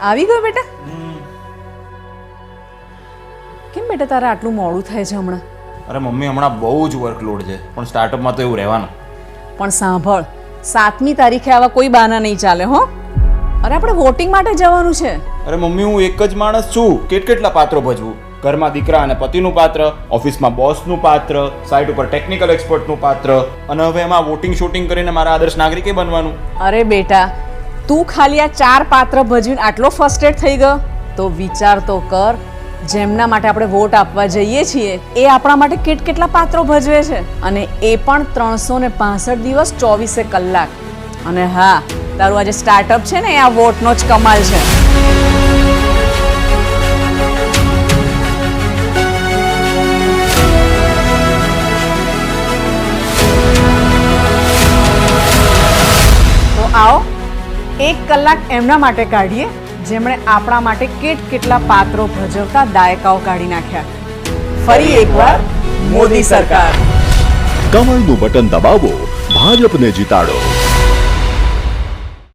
આવી ગયો બેટા? કેમ બેટા તારે આટલું મોડું થાય છે હમણાં? અરે મમ્મી હમણાં બહુ જ વર્કલોડ છે, પણ સ્ટાર્ટઅપમાં તો એવું રહેવાનું. પણ સાંભળ, 7મી તારીખે આવા કોઈ બહાના નહીં ચાલે હો. અરે આપણે વોટિંગ માટે જવાનું છે. અરે મમ્મી હું એક જ માણસ છું, કેટલા પાત્રો ભજવું? ઘરમાં દીકરા અને પતિનું પાત્ર, ઓફિસમાં બોસનું પાત્ર, સાઇટ ઉપર ટેકનિકલ એક્સપર્ટનું પાત્ર, અને હવે એમાં વોટિંગ શૂટિંગ કરીને મારા આદર્શ નાગરિકે બનવાનું. અરે બેટા, તું ખાલી આ 4 પાત્ર ભજવીને આટલો ફર્સ્ટેડ થઈ ગયો તો વિચાર તો કર, જેમના માટે આપણે વોટ આપવા જઈએ છીએ એ આપણા માટે કેટલા પાત્રો ભજવે છે, અને એ પણ 365 દિવસ 24 કલાક. અને હા, તારું આજે સ્ટાર્ટઅપ છે ને, એ આ વોટનો જ કમાલ છે. તો આવો 1 કલાક એમના માટે કાઢીએ જેમણે આપણા માટે કેટલા પાત્રો ભજવતા દાયકાઓ કાઢી નાખ્યા. ફરી એકવાર મોદી સરકાર. કમળનું બટન દબાવો, ભાજપને જીતાડો.